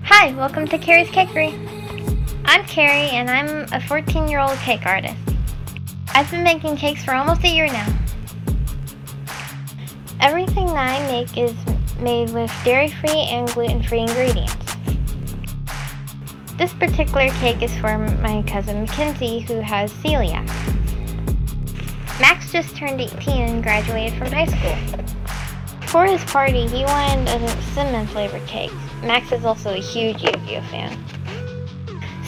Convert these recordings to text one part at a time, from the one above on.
Hi, welcome to Kari's Cakery. I'm Kari and I'm a 14-year-old cake artist. I've been making cakes for almost a year now. Everything that I make is made with dairy-free and gluten-free ingredients. This particular cake is for my cousin Mackenzie, who has celiac. Max just turned 18 and graduated from high school. For his party, he wanted a cinnamon-flavored cake. Max is also a huge Yu-Gi-Oh fan.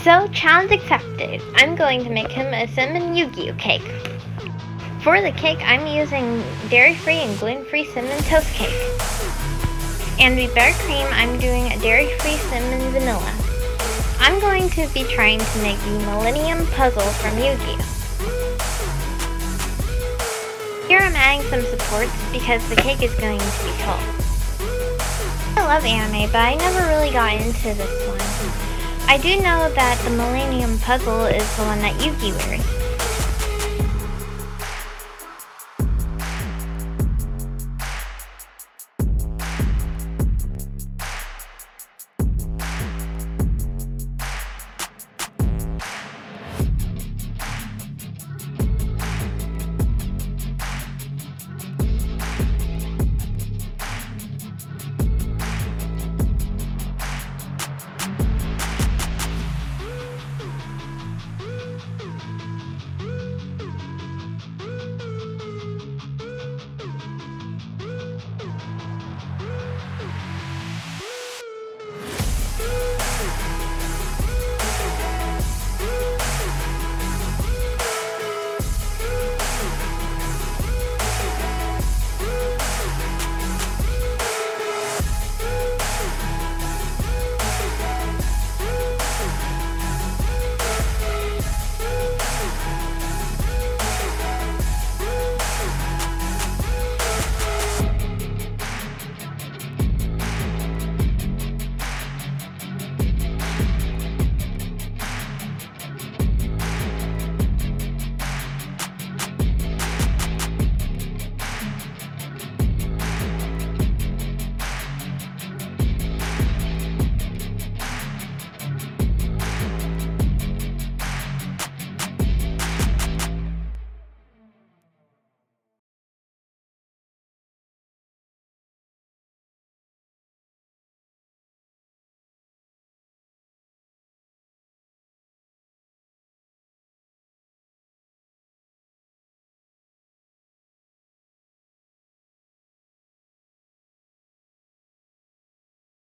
So, challenge accepted. I'm going to make him a cinnamon Yu-Gi-Oh cake. For the cake, I'm using dairy-free and gluten-free cinnamon toast cake. And with buttercream, I'm doing a dairy-free cinnamon vanilla. I'm going to be trying to make the Millennium Puzzle from Yu-Gi-Oh. Here I'm adding some supports because the cake is going to be tall. I love anime, but I never really got into this one. I do know that the Millennium Puzzle is the one that Yugi wears.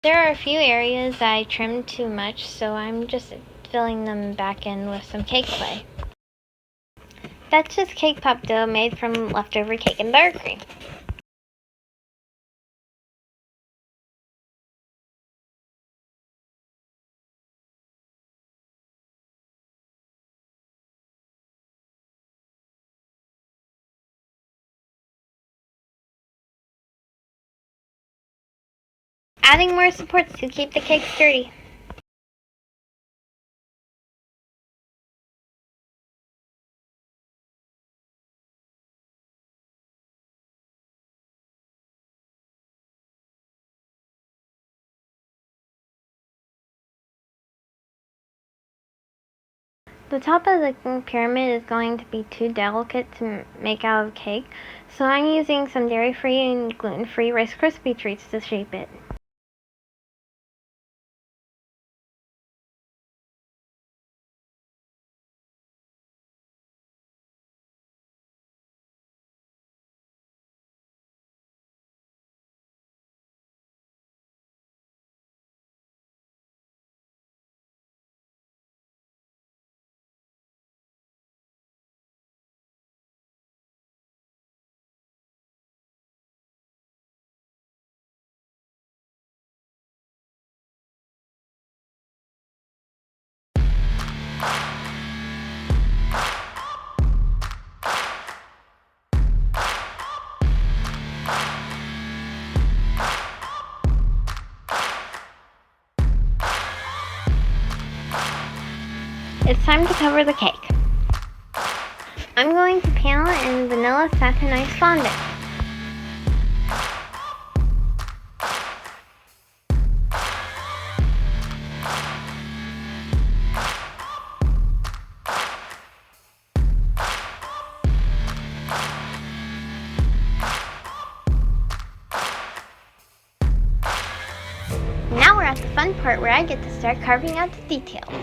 There are a few areas that I trimmed too much, so I'm just filling them back in with some cake clay. That's just cake pop dough made from leftover cake and buttercream. Adding more supports to keep the cake sturdy. The top of the pyramid is going to be too delicate to make out of cake, so I'm using some dairy-free and gluten-free Rice Krispie treats to shape it. It's time to cover the cake. I'm going to panel it in vanilla satin ice fondant. fun part where I get to start carving out the details.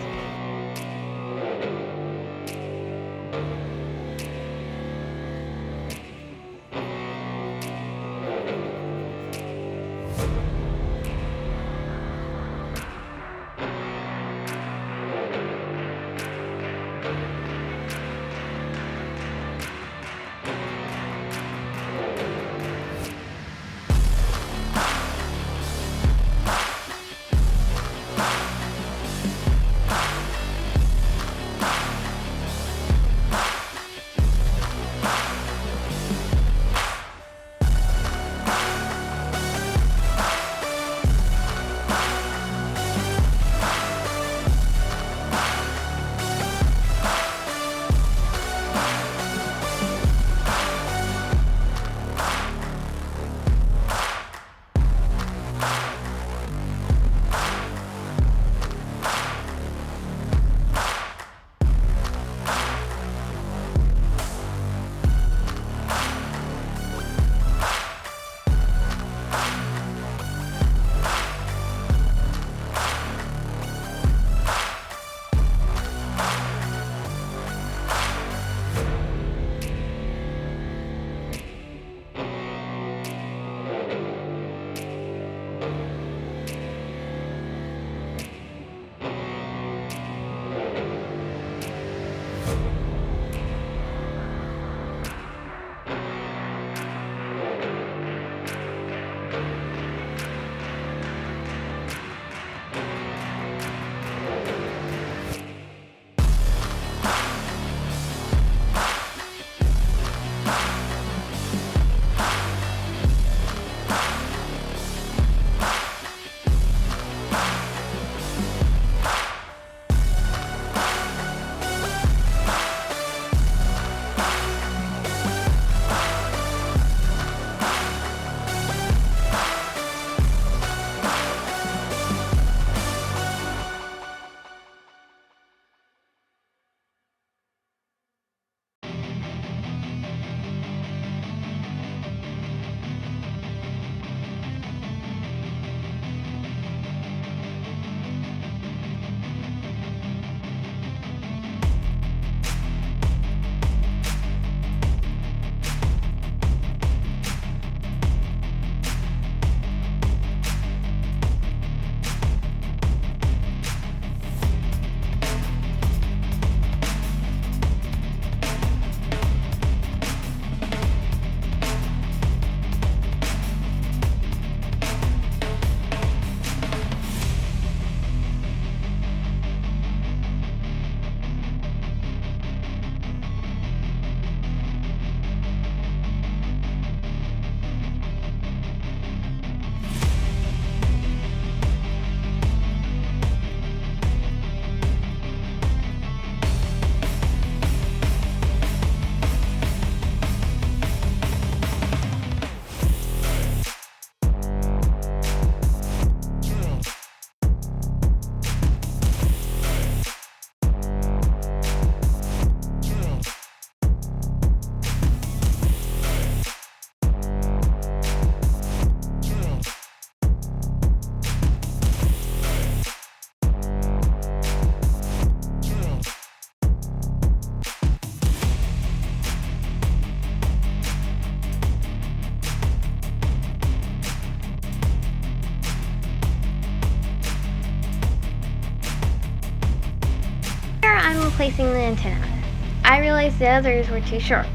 Placing the antenna. I realized the others were too short.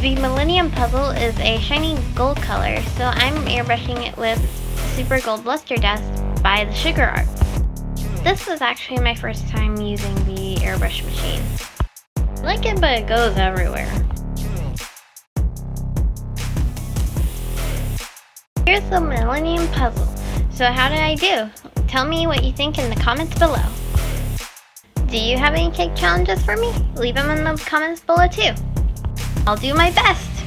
The Millennium Puzzle is a shiny gold color, so I'm airbrushing it with Super Gold Luster Dust by the Sugar Art. This was actually my first time using the airbrush machine. I like it, but it goes everywhere. Here's the Millennium Puzzle. So how did I do? Tell me what you think in the comments below. Do you have any cake challenges for me? Leave them in the comments below too. I'll do my best.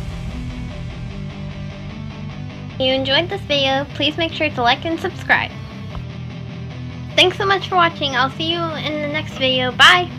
If you enjoyed this video, please make sure to like and subscribe. Thanks so much for watching. I'll see you in the next video. Bye!